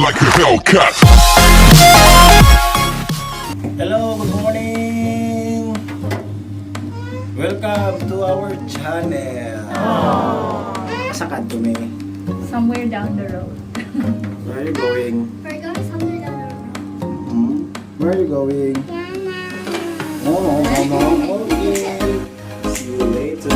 like a Hellcat. Hello, good morning. Welcome to our channel. Saan to, May? Somewhere down the road. Where are you going? We're going somewhere down the road. Where are you going? Oh, mama. Okay. See you later.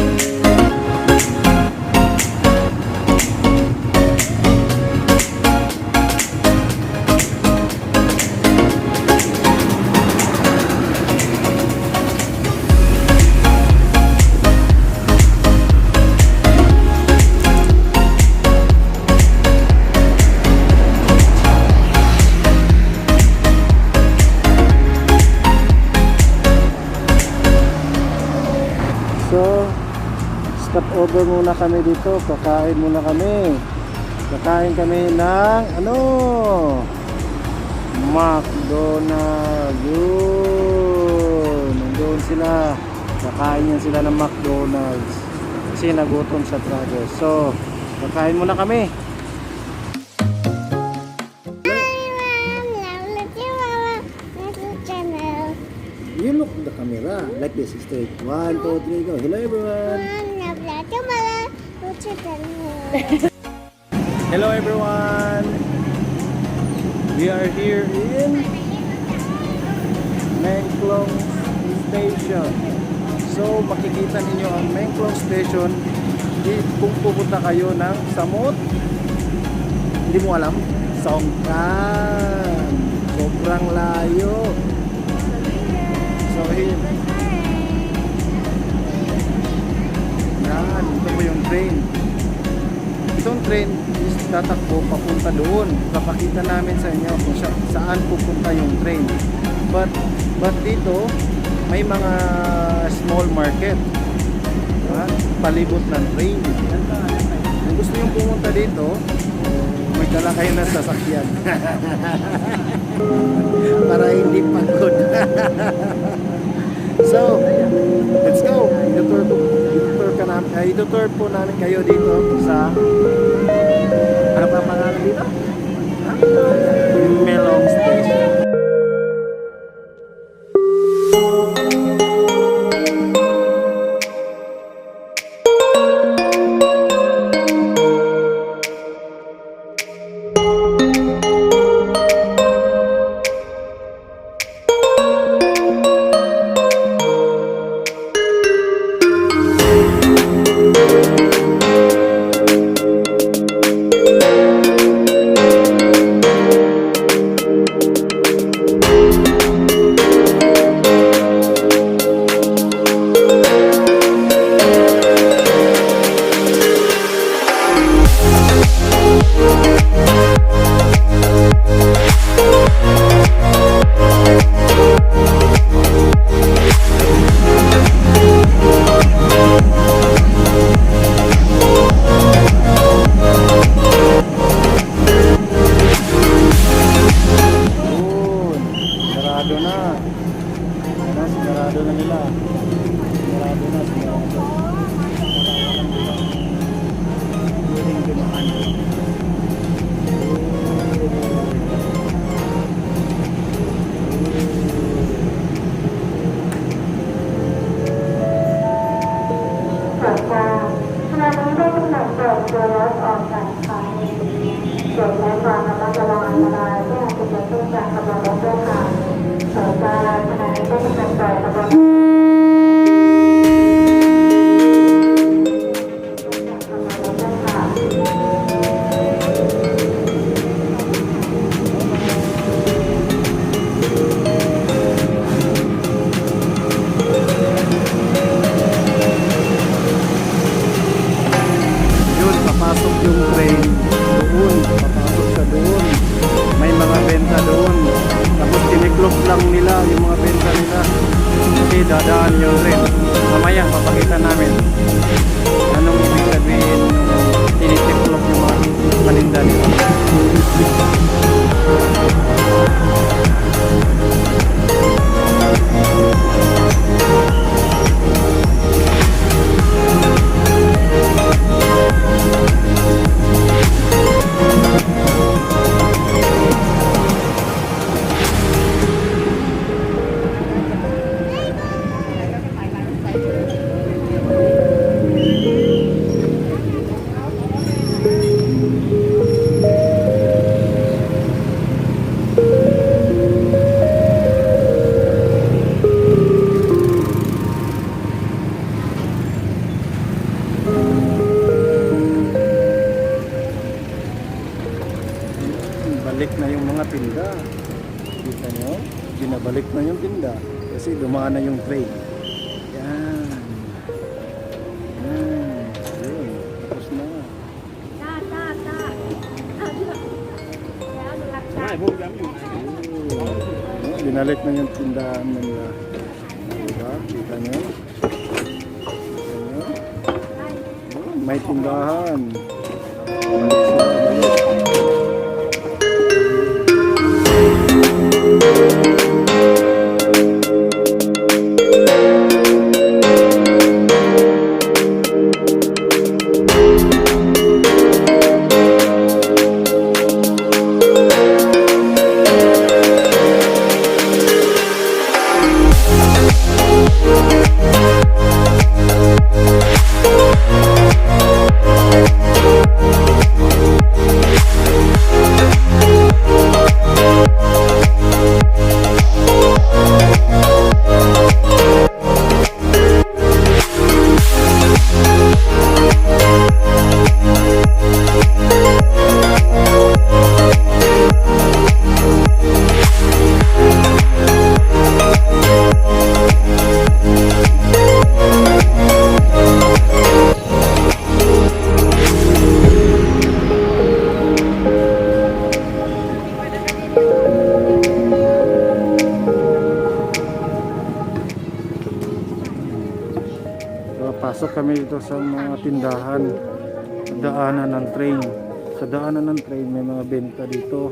So, stop over muna kami dito. Kakain muna kami. Kakain kami ng McDonald's. Yun. Nandun sila. Kakain yan sila ng McDonald's. Kasi nagutom sa travel. So, kakain muna kami. You look at the camera like this, straight. 1, 2, 3, go. Hello everyone. Hello everyone. We are here in Mae Klong Station. So makikita ninyo ang Mae Klong Station kung pupunta kayo ng Samut. Hindi mo alam? Songkhram. Sobrang layo. So here. Yan, ito po yung train. Itong train is tatakbo papunta doon. Papakita namin sa inyo kung saan pupunta yung train. But dito may mga small market. Yan, palibot ng train. Kung gusto nyo pumunta dito, may dala kayo na sasakyan. Para hindi pagod. So, let's go. Itutur po namin kayo dito sa ano pa pangalan dito? Mae Klong Station. Sigurado na nila. Sigurado na. Huling dumaan.ขณะนี้ได้กำหนดเปิดตัวรถออกจากสถานีโปรดใช้ความระมัดระวังอันตรายที่อาจจะเกิดขึ้นจากขบวนรถด้วยค่ะขณะนี้ได้กำหนดเปิดขบวน Papasok yung train doon, papasok siya doon, may mga benta doon, na yung mga tinda. Kita nyo? Binabalik na yung tinda kasi dumaan na yung train. Yan. Yan. Yun. Tapos na. Yun. Binalik na yung tindahan nila. Diba? Kita nyo? May tindahan. Balik sila, balik. Pasok kami dito sa mga tindahan, daanan ng train. Sa daanan ng train may mga benta dito.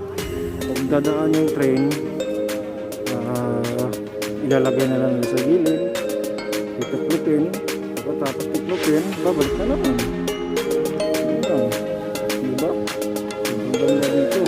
Pag dadaan yung train, ilalagay na lang sa gilid, tituklupin, tapos tiklupin, babalik na naman. Ayan. Diba? Ang ganda dito.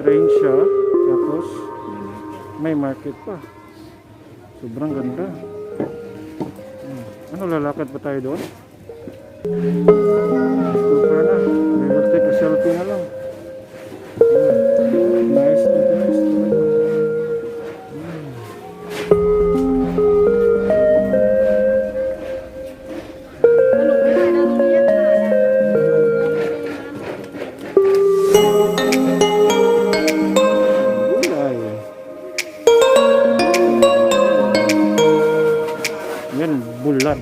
Train siya, tapos may market pa. Sobrang ganda. Ano, lalakad pa tayo doon? Super na. We will take a selfie na lang. Nice, nice. Bulan.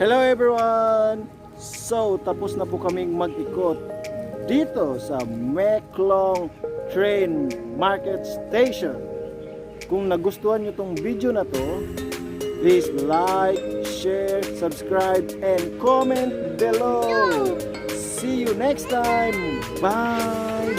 Hello everyone! So, tapos na po kaming mag-ikot dito sa Mae Klong Train Market Station. Kung nagustuhan nyo tong video na to, please like, share, subscribe, and comment below. See you next time. Bye.